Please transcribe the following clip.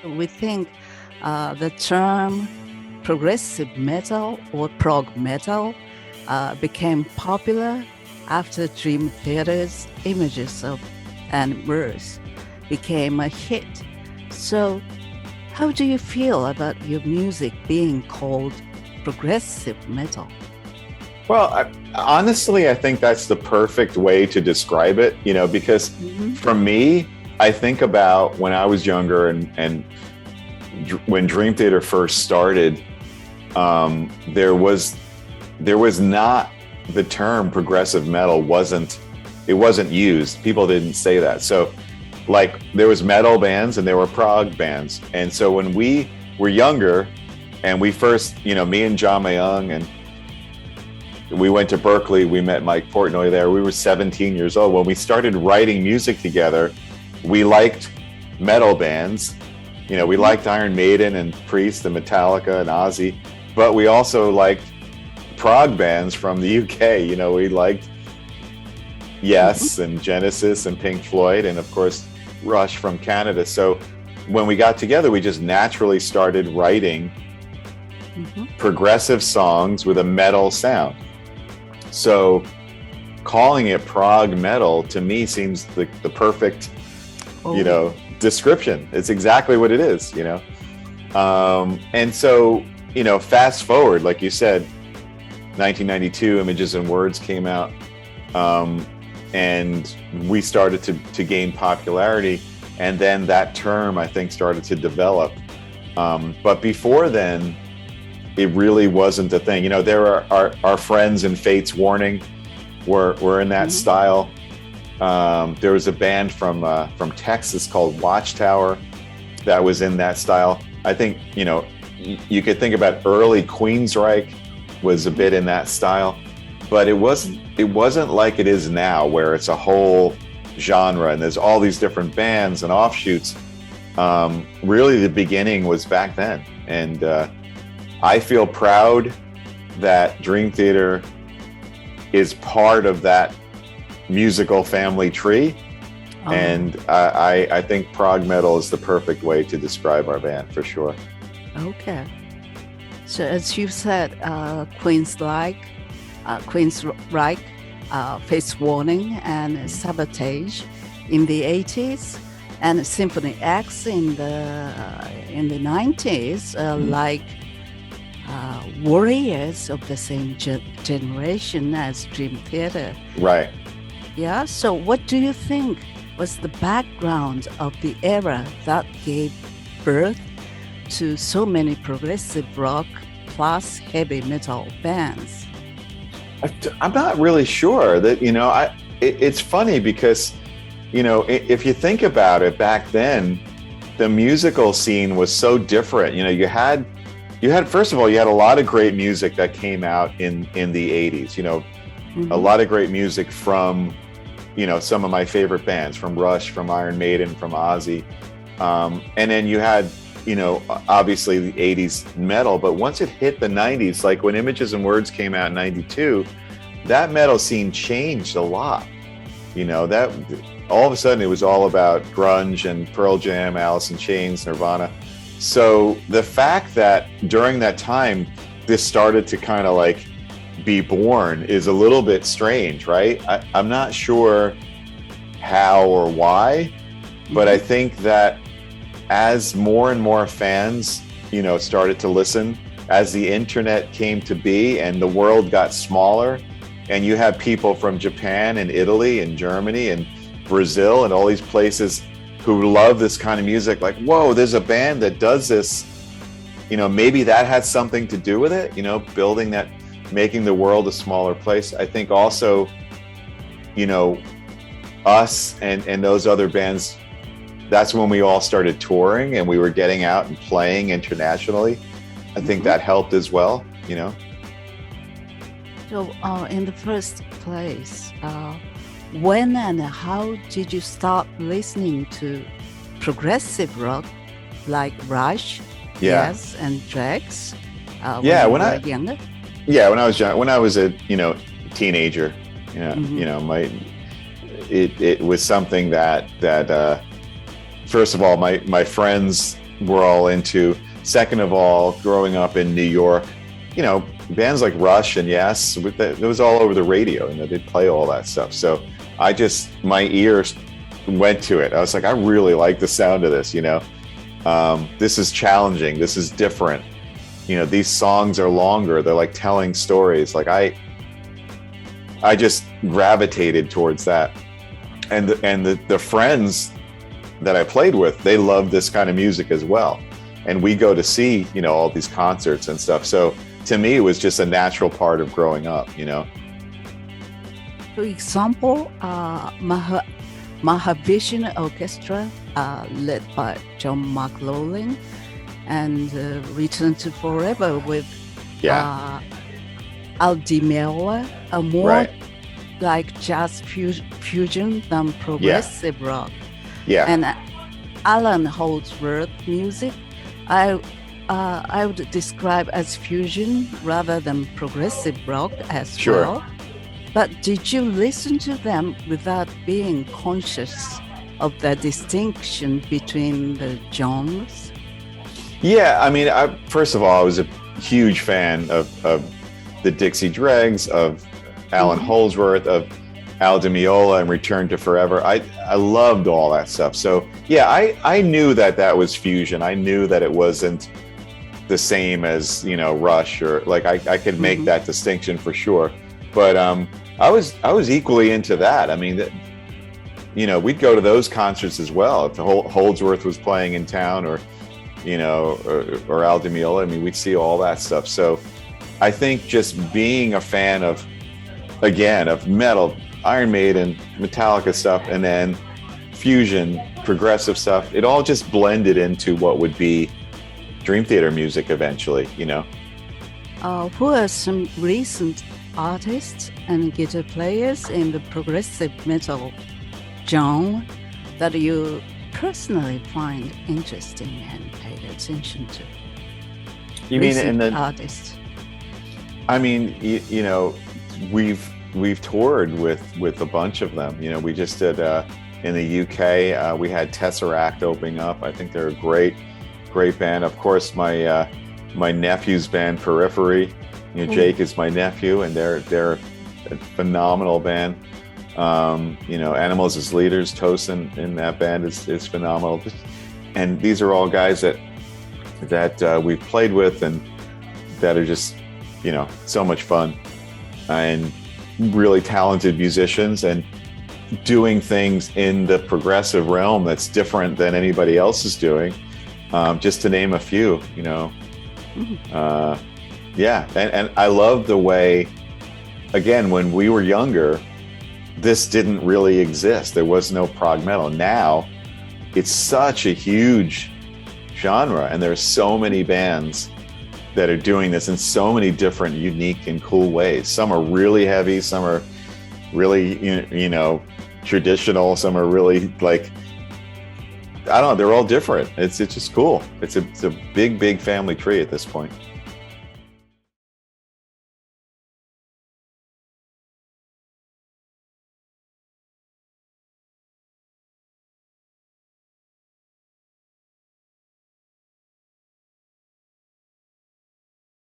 we think the term progressive metal or prog metal became popular after Dream Theater's images of and words became a hit. So how do you feel about your music being called progressive metal? Well, honestly, I think that's the perfect way to describe it, because for me, I think about when I was younger and when Dream Theater first started, there was not the term progressive metal wasn't used. People didn't say that. So like there was metal bands and there were prog bands. And so when we were younger and we first, me and John Mayung, and we went to Berkeley, we met Mike Portnoy there. We were 17 years old. When we started writing music together, we liked metal bands. We liked Iron Maiden and Priest and Metallica and Ozzy, but we also liked prog bands from the UK. We liked Yes and Genesis and Pink Floyd and of course Rush from Canada. So when we got together, we just naturally started writing progressive songs with a metal sound. So calling it prog metal to me seems the perfect, description. It's exactly what it is, and so, fast forward, like you said, 1992, Images and Words came out, and we started to gain popularity, and then that term, I think, started to develop. But before then, it really wasn't a thing. There are our friends in Fate's Warning were in that style. There was a band from Texas called Watchtower that was in that style. I think, you could think about early Queensryche was a bit in that style, but it wasn't like it is now where it's a whole genre and there's all these different bands and offshoots. Really the beginning was back then. And I feel proud that Dream Theater is part of that musical family tree. And I think prog metal is the perfect way to describe our band for sure. Okay. So as you said, Queensryche, Fate's Warning and Sabotage in the 80s, and Symphony X in the 90s, like warriors of the same generation as Dream Theater. Right. Yeah. So what do you think was the background of the era that gave birth to so many progressive rock plus heavy metal bands? I'm not really sure that, it's funny because, if you think about it, back then, the musical scene was so different. You had, first of all, you had a lot of great music that came out in the 80s, a lot of great music from, some of my favorite bands, from Rush, from Iron Maiden, from Ozzy. And then you had, obviously the 80s metal, but once it hit the 90s, like when Images and Words came out in 92, that metal scene changed a lot. That all of a sudden it was all about grunge and Pearl Jam, Alice in Chains, Nirvana. So the fact that during that time, this started to kind of like be born is a little bit strange, right? I'm not sure how or why, but I think that as more and more fans, started to listen, as the internet came to be and the world got smaller, and you have people from Japan and Italy and Germany and Brazil and all these places who love this kind of music, like, whoa, there's a band that does this, maybe that had something to do with it, building that, making the world a smaller place. I think also, us and those other bands, that's when we all started touring and we were getting out and playing internationally. I think that helped as well, So in the first place, when and how did you start listening to progressive rock like Rush, Yes, and Drex? When you were younger? Yeah, when I was young, when I was a teenager, it was something that first of all, my friends we're all into. Second of all, growing up in New York, bands like Rush and Yes, it was all over the radio. They'd play all that stuff. So my ears went to it. I was like, I really like the sound of this. This is challenging. This is different. These songs are longer. They're like telling stories. Like I just gravitated towards that. And the friends that I played with, they loved this kind of music as well. And we go to see, all these concerts and stuff. So to me, it was just a natural part of growing up, For example, Mahavishnu Orchestra, led by John McLaughlin, and Return to Forever with Al Di Meola, more like jazz fusion than progressive rock. Yeah. And Alan Holdsworth music, I would describe as fusion rather than progressive rock as well. But did you listen to them without being conscious of the distinction between the genres? Yeah, I mean, first of all, I was a huge fan of the Dixie Dregs, of Alan Holdsworth, of Al Di Meola and Return to Forever. I loved all that stuff. So yeah, I knew that was fusion. I knew that it wasn't the same as, Rush, or like I could make that distinction for sure. But I was equally into that. I mean, we'd go to those concerts as well. If Holdsworth was playing in town, or or Al Di Meola, I mean, we'd see all that stuff. So I think just being a fan of metal, Iron Maiden, Metallica stuff, and then fusion, progressive stuff, it all just blended into what would be Dream Theater music eventually, Who are some recent artists and guitar players in the progressive metal genre that you personally find interesting and pay attention to? You mean in the artists? I mean, we've toured with a bunch of them. We just did in the UK. We had Tesseract opening up. I think they're a great band. Of course, my nephew's band Periphery. Jake is my nephew, and they're a phenomenal band. Animals as Leaders, Tosin in that band is phenomenal. And these are all guys that we've played with and that are just, so much fun and really talented musicians and doing things in the progressive realm that's different than anybody else is doing. Just to name a few, and I love the way, again, when we were younger, this didn't really exist. There was no prog metal. Now it's such a huge genre, and there's so many bands that are doing this in so many different, unique and cool ways. Some are really heavy, some are really, traditional, some are really like, I don't know, they're all different. It's just cool. It's a big family tree at this point.